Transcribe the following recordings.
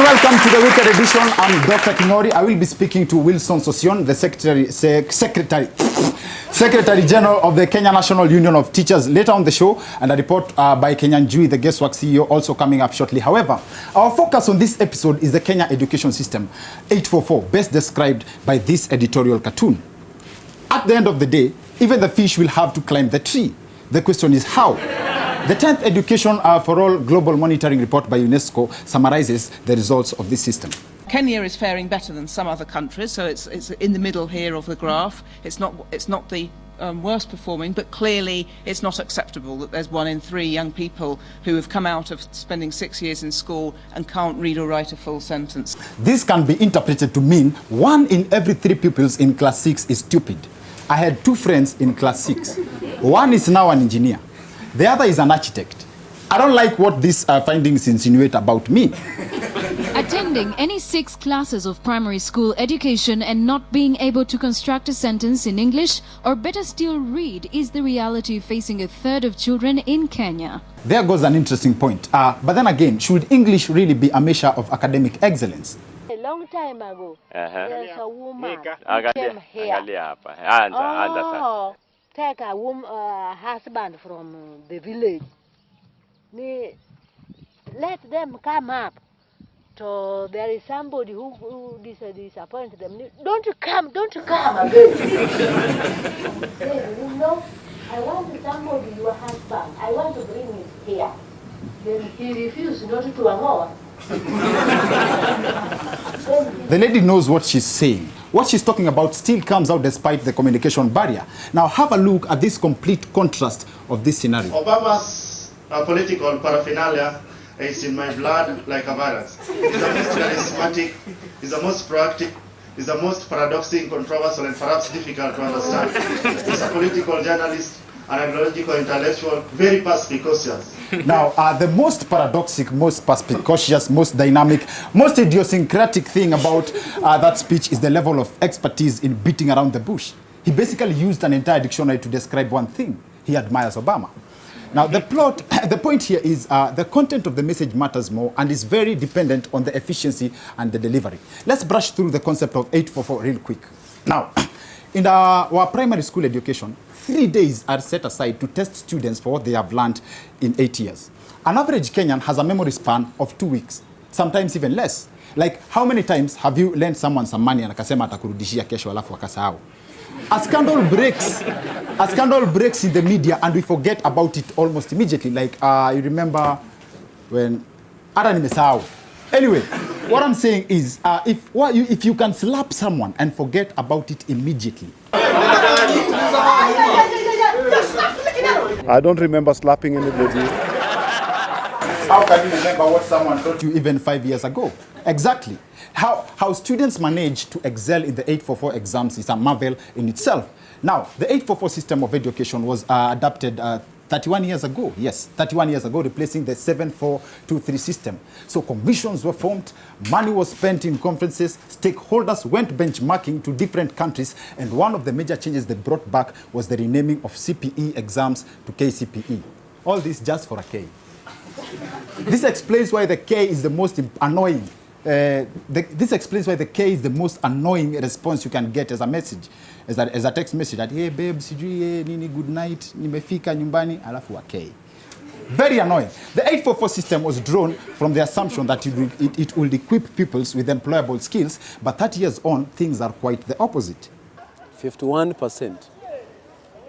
welcome to the weekend edition. I'm Dr. Kingori. I will be speaking to Wilson Sossion, the Secretary General of the Kenya National Union of Teachers, later on the show, and a report by Kenyan Jui, the guestwork CEO, also coming up shortly. However, our focus on this episode is the Kenya education system, 844, best described by this editorial cartoon. At the end of the day, even the fish will have to climb the tree. The question is how? The 10th Education for All Global Monitoring Report by UNESCO summarizes the results of this system. Kenya is faring better than some other countries, so it's in the middle here of the graph. It's not the worst performing, but clearly it's not acceptable that there's 1 in 3 young people who have come out of spending 6 years in school and can't read or write a full sentence. This can be interpreted to mean 1 in every 3 pupils in class 6 is stupid. I had 2 friends in class 6. One is now an engineer. The other is an architect. I don't like what these findings insinuate about me. Attending any 6 classes of primary school education and not being able to construct a sentence in English, or better still read, is the reality facing a third of children in Kenya. There goes an interesting point. But then again, should English really be a measure of academic excellence? A long time ago, there's a woman came here. Take a husband from the village. Let them come up. So there is somebody who disappointed them. Don't you come again. You know, I want somebody, your husband. I want to bring him here. Then he refused not to amor. The lady knows what she's saying. What she's talking about still comes out despite the communication barrier. Now have a look at this complete contrast of this scenario. Obama's political paraphernalia is in my blood like a virus. He's the most charismatic, he's the most proactive, he's the most paradoxical, controversial, and perhaps difficult to understand. He's a political journalist, an ideological intellectual, very perspicacious. Now, the most paradoxical, most perspicacious, most dynamic, most idiosyncratic thing about that speech is the level of expertise in beating around the bush. He basically used an entire dictionary to describe one thing. He admires Obama. Now, the point here is the content of the message matters more and is very dependent on the efficiency and the delivery. Let's brush through the concept of 844 real quick. Now, in our primary school education, 3 days are set aside to test students for what they have learned in 8 years. An average Kenyan has a memory span of 2 weeks, sometimes even less. Like, how many times have you lent someone some money and akasema atakurudishia kesho alafu akasahau? A scandal breaks in the media and we forget about it almost immediately. Like, you remember when ara nimesahau. Anyway, what I'm saying is, if you can slap someone and forget about it immediately. I don't remember slapping anybody. How can you remember what someone taught you even 5 years ago? Exactly. How students manage to excel in the 844 exams is a marvel in itself. Now, the 844 system of education was adapted 31 years ago. Yes, 31 years ago, replacing the 7423 system. So commissions were formed, money was spent in conferences, stakeholders went benchmarking to different countries, and one of the major changes they brought back was the renaming of CPE exams to KCPE. All this just for a K. This explains why the K is the most annoying. This explains why the K is the most annoying response you can get as a message, as a text message that, hey babe, sijui nini, good night, nimefika nyumbani, alafu a K. Very annoying. The 844 system was drawn from the assumption that it will equip pupils with employable skills, but 30 years on, things are quite the opposite. 51%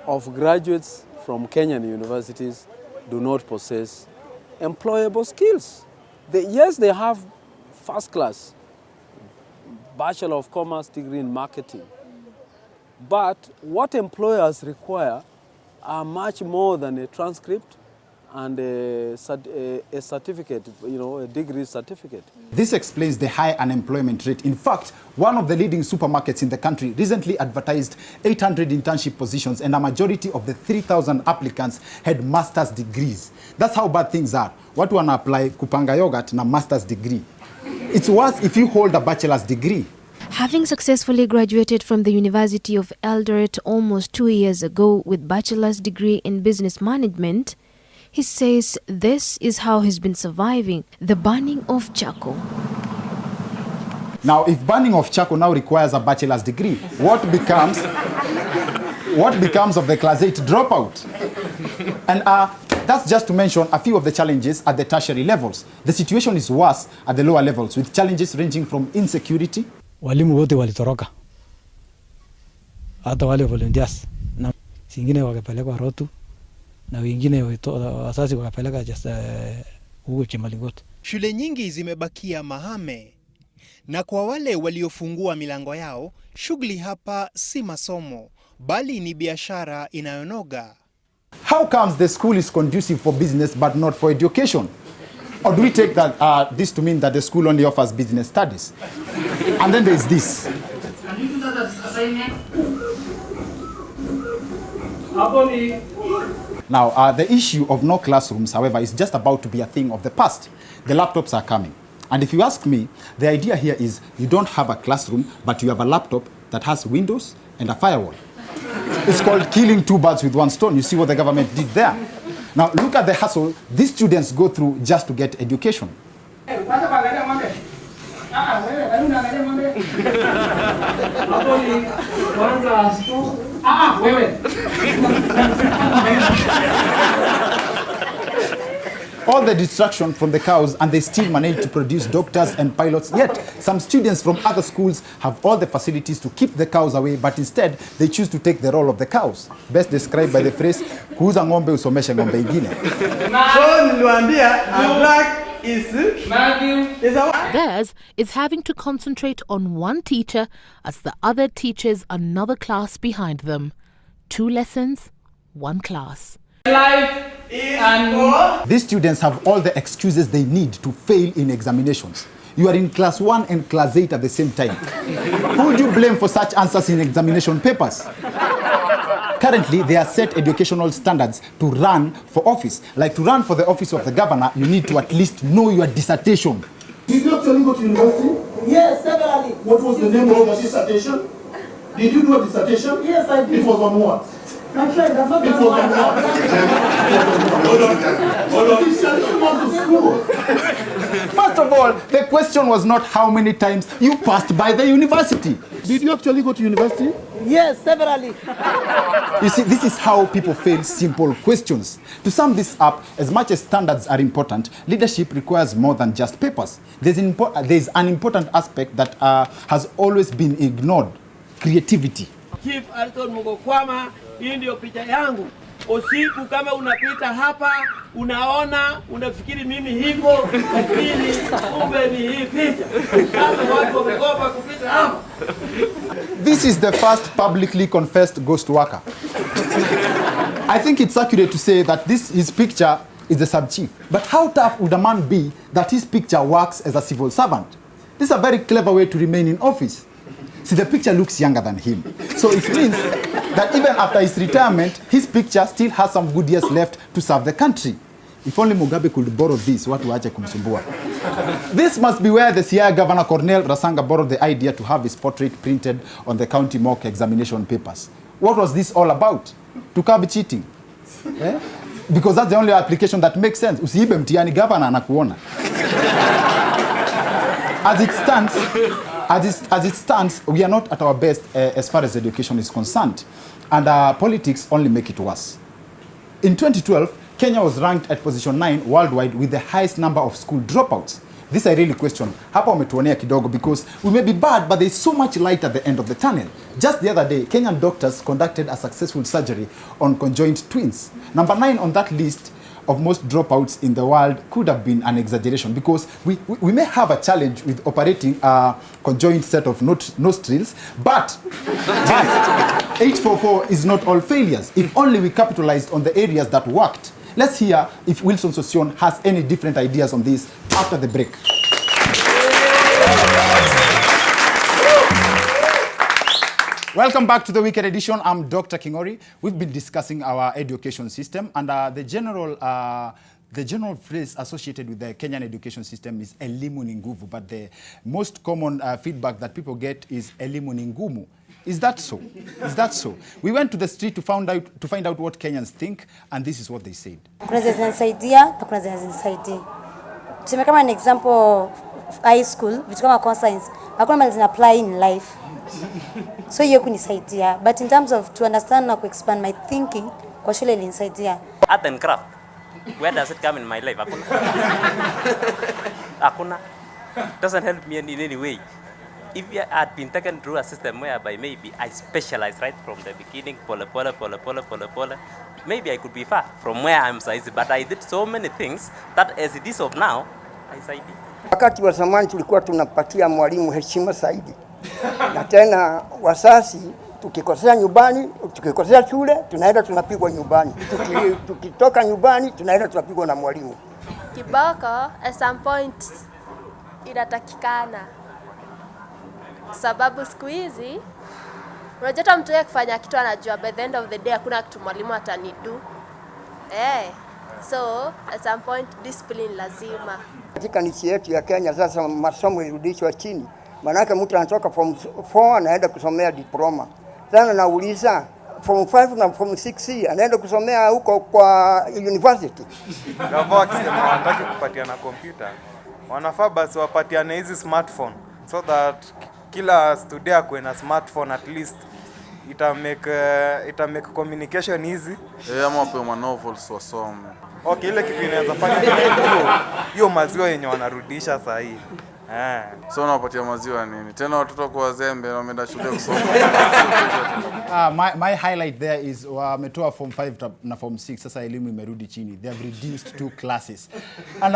of graduates from Kenyan universities do not possess employable skills. Yes, they have first class Bachelor of Commerce degree in marketing. But what employers require are much more than a transcript and a certificate, a degree certificate. This explains the high unemployment rate. In fact, one of the leading supermarkets in the country recently advertised 800 internship positions, and a majority of the 3,000 applicants had master's degrees. That's how bad things are. Watu wana apply kupanga yogurt na master's degree. It's worse if you hold a bachelor's degree. Having successfully graduated from the University of Eldoret almost 2 years ago with bachelor's degree in business management, he says this is how he's been surviving the burning of charcoal. Now, if burning of charcoal now requires a bachelor's degree, what becomes of the class 8 dropout? And that's just to mention a few of the challenges at the tertiary levels. The situation is worse at the lower levels, with challenges ranging from insecurity. Walimu wote walitoroka. Hata wale volunteers. Na singine wakapelekwa Rotu na wengine wazazi wakapeleka just huko Chimalingoto. Shule nyingi zimebakia mahame. Na kwa wale waliofungua milango yao, shughuli hapa si masomo, bali ni biashara inayonoga. How comes the school is conducive for business but not for education? Or do we take that, this to mean that the school only offers business studies? And then there's this. Now, the issue of no classrooms, however, is just about to be a thing of the past. The laptops are coming. And if you ask me, the idea here is you don't have a classroom, but you have a laptop that has Windows and a firewall. It's called killing two birds with one stone. You see what the government did there? Now, look at the hassle these students go through just to get education. All the distraction from the cows, and they still manage to produce doctors and pilots. Yet, some students from other schools have all the facilities to keep the cows away, but instead, they choose to take the role of the cows. Best described by the phrase, kuuza ngombe usomeshe ngombe ingine. Theirs is having to concentrate on one teacher as the other teaches another class behind them. 2 lessons, 1 class. These students have all the excuses they need to fail in examinations. You are in class 1 and class 8 at the same time. Who would you blame for such answers in examination papers? Currently, there are set educational standards to run for office. Like to run for the office of the governor, you need to at least know your dissertation. Did you actually go to university? Yes, severally. What was the name of your dissertation? Did you do a dissertation? Yes, I did. It was on what? My friend, I'm not First of all, the question was not how many times you passed by the university. Did you actually go to university? Yes, severally. You see, this is how people fail simple questions. To sum this up, as much as standards are important, leadership requires more than just papers. There's an important aspect that has always been ignored: creativity. Chief Alton Mugokwama, hii ndio picha yangu. Usiku kama unapita hapa, unaona, unafikiri mimi hivyo, lakini kumbe ni hii picha. Sasa watu wamegopa kupita hapa. This is the first publicly confessed ghost worker. I think it's accurate to say that his picture is the sub-chief. But how tough would a man be that his picture works as a civil servant? This is a very clever way to remain in office. See, the picture looks younger than him. So it means that even after his retirement, his picture still has some good years left to serve the country. If only Mugabe could borrow this, watu waache kumsumbua. This must be where the Siaya Governor Cornel Rasanga borrowed the idea to have his portrait printed on the county mock examination papers. What was this all about? To curb cheating. Eh? Because that's the only application that makes sense. Usiibe mtihani, governor anakuona. As it stands, we are not at our best as far as education is concerned. And politics only make it worse. In 2012, Kenya was ranked at position 9 worldwide with the highest number of school dropouts. This I really question. Hapa wametuonea kidogo, because we may be bad, but there is so much light at the end of the tunnel. Just the other day, Kenyan doctors conducted a successful surgery on conjoined twins. Number 9 on that list of most dropouts in the world could have been an exaggeration, because we may have a challenge with operating a conjoined set of nostrils, but 844 is not all failures. If only we capitalized on the areas that worked. Let's hear if Wilson Sossion has any different ideas on this after the break. Welcome back to the weekend edition. I'm Dr. Kingori. We've been discussing our education system, and the general phrase associated with the Kenyan education system is elimu ni nguvu, but the most common feedback that people get is elimu ni ngumu. Is that so? Is that so? We went to the street to find out what Kenyans think, and this is what they said. Kuna zinasaidia na kuna zinazisaidii. Tuseme kama an example high school, vitu kama conscience, hakuna mali zina apply in life. So hiyo kunisaidia, but in terms of to understand na expand my thinking, kwa shule ilinisaidia. Art and craft, where does it come in my life? Hakuna. Doesn't help me in any way. If I had been taken through a system whereby maybe I specialize right from the beginning, pole, maybe I could be far from where I'm size, but I did so many things that as it is of now, I said. Wakati wa zamani tulikuwa tunapatia mwalimu heshima zaidi. Na tena wasasi tukikosea nyumbani, tukikosea shule, tunaenda tunapigwa nyumbani. Tukitoka nyumbani, tunaenda tunapigwa na mwalimu. Kiboko at some point inatakikana. Sababu siku hizi unajua mtu yeye kufanya kitu anajua by the end of the day hakuna kitu mwalimu atanidu. So at some point discipline lazima. Katika nchi yetu ya Kenya sasa masomo irudishwa chini. Manake mtu anatoka form 4 anaenda kusomea diploma. Sasa nauliza form 5 na form 6 anaenda kusomea huko kwa university. Gavana akisema wanataka kupatiana kompyuta, wanafaa basi wapatiane hizi smartphone so that kila student akwe na smartphone at least ita make communication easy. Ama wapewe novels wasome. Okay, ile kitu inaweza fanya hiyo maziwa yenye wanarudisha saa hii. So unawapatia maziwa nini? Tena watoto kwa wazembe wameenda shule kusoma. My highlight there is wametoa form 5 na form 6, sasa elimu imerudi chini. They have reduced 2 classes. And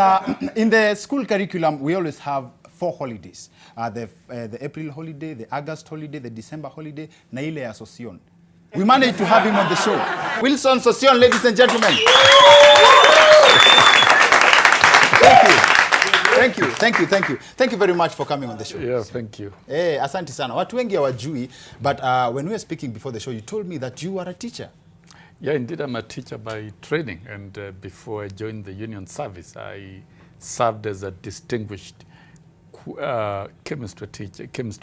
in the school curriculum we always have 4 holidays. The April holiday, the August holiday, the December holiday, na ile ya Sossion. We managed to have him on the show. Wilson Sossion, ladies and gentlemen. Thank you very much for coming on the show. Yeah, thank you. Asante sana. Watu wengi hawajui, but when we were speaking before the show, you told me that you are a teacher. Yeah, indeed, I'm a teacher by training, and before I joined the union service, I served as a distinguished chemistry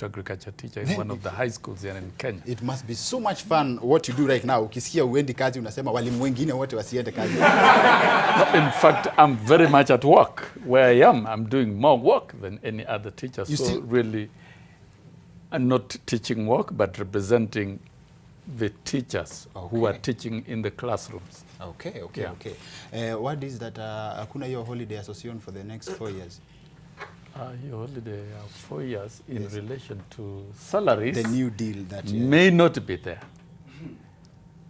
agriculture teacher in one of the high schools here in Kenya. It must be so much fun what you do right now. Ukisikia uendi kazi unasema walimu wengine wote wasiende kazi. No, in fact, I'm very much at work. Where I am, I'm doing more work than any other teacher. So really, I'm not teaching work, but representing the teachers who are teaching in the classrooms. Okay. What is that? Hakuna hiyo holiday association for the next 4 years? Your holiday 4 years in relation to salaries. The new deal that may not be there.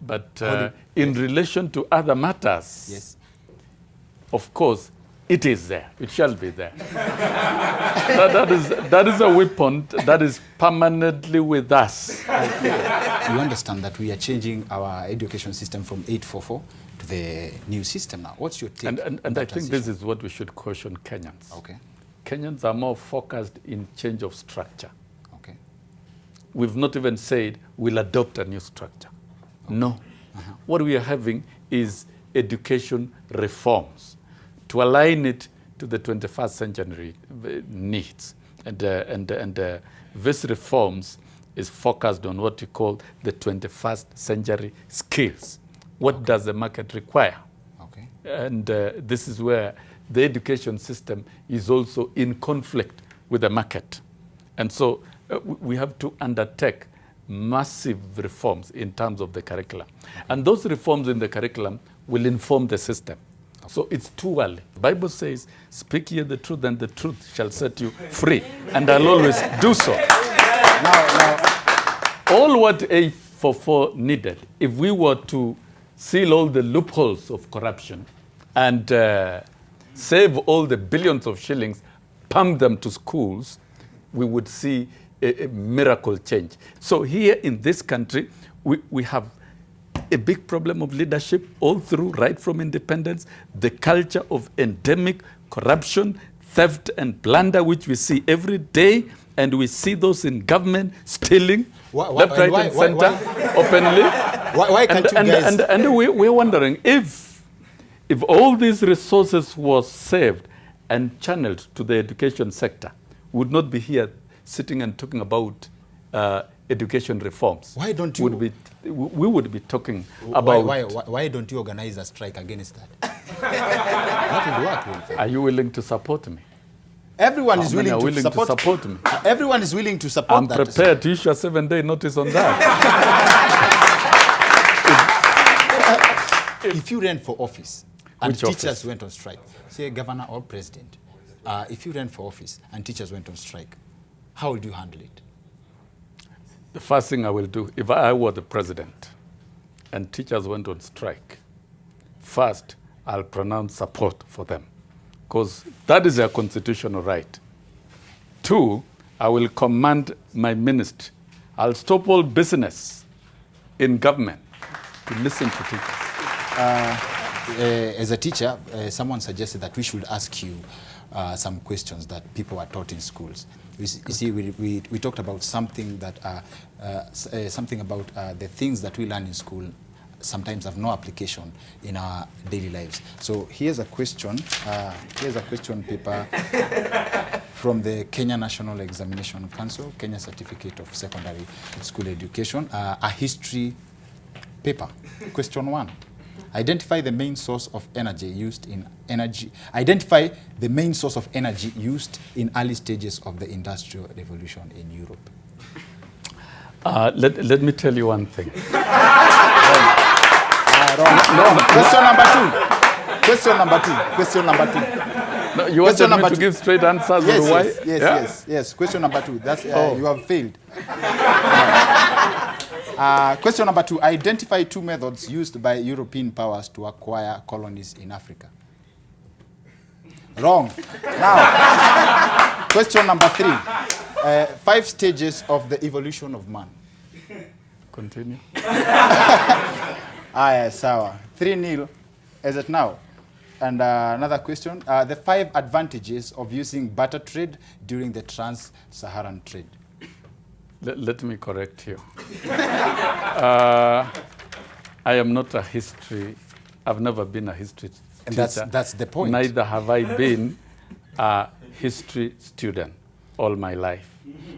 But in relation to other matters, yes, of course, it is there. It shall be there. that is a weapon that is permanently with us. You understand that we are changing our education system from 844 to the new system now. What's your take? And I think this is what we should caution Kenyans. Okay. Kenyans are more focused in change of structure. Okay. We've not even said we'll adopt a new structure. Okay. No. What we are having is education reforms to align it to the 21st century needs. And these reforms is focused on what we call the 21st century skills. What does the market require? Okay. And this is where the education system is also in conflict with the market. And so we have to undertake massive reforms in terms of the curriculum. And those reforms in the curriculum will inform the system. So it's too early. The Bible says, speak ye the truth and the truth shall set you free. And I'll always do so. Now, all what A44 needed, if we were to seal all the loopholes of corruption and save all the billions of shillings, pump them to schools, we would see a miracle change. So here in this country, we have a big problem of leadership all through, right from independence, the culture of endemic corruption, theft and plunder, which we see every day, and we see those in government stealing left, right, and center openly. Why can't you guys... And we're wondering if all these resources were saved and channeled to the education sector, we would not be here sitting and talking about education reforms. Why don't you... We would be talking about... Why don't you organize a strike against that? That would work. Are you willing to support me? Everyone is willing, to support me. Everyone is willing to support I'm that. I'm prepared to issue a 7-day notice on that. If you ran for office and Which teachers office? went on strike, say governor or president, if you ran for office and teachers went on strike, how would you handle it? The first thing I will do, if I were the president and teachers went on strike, first, I'll pronounce support for them, because that is their constitutional right. 2, I will command my ministry. I'll stop all business in government to listen to teachers. As a teacher, someone suggested that we should ask you some questions that people are taught in schools. You see, we talked about something that the things that we learn in school sometimes have no application in our daily lives. So here's a question. Here's a question paper from the Kenya National Examination Council, Kenya Certificate of Secondary School Education, a history paper. Question 1. Identify the main source of energy used in Identify the main source of energy used in early stages of the Industrial Revolution in Europe. Let me tell you one thing. Wrong. Question number 2. Question number 2. Question number 2. No, you want me to give straight answers? Yes, why? Yes. Question number 2. That's you have failed. Question number 2. Identify 2 methods used by European powers to acquire colonies in Africa. Wrong. Now, question number 3. 5 stages of the evolution of man. Continue. Sawa. 3-0 as it now. And another question. The 5 advantages of using barter trade during the trans-Saharan trade. Let me correct you. I am not a history. I've never been a history and teacher. That's the point. Neither have I been a history student all my life.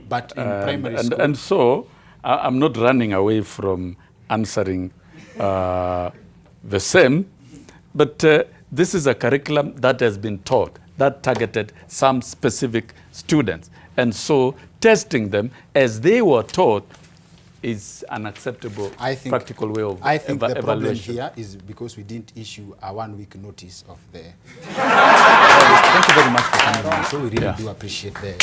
But in primary school. And so I'm not running away from answering the same. But this is a curriculum that has been taught that targeted some specific students. And so testing them as they were taught is an acceptable practical way of I think the problem evaluation. here is because we didn't issue a 1-week notice of the... Thank you very much for coming on. So we really do appreciate the...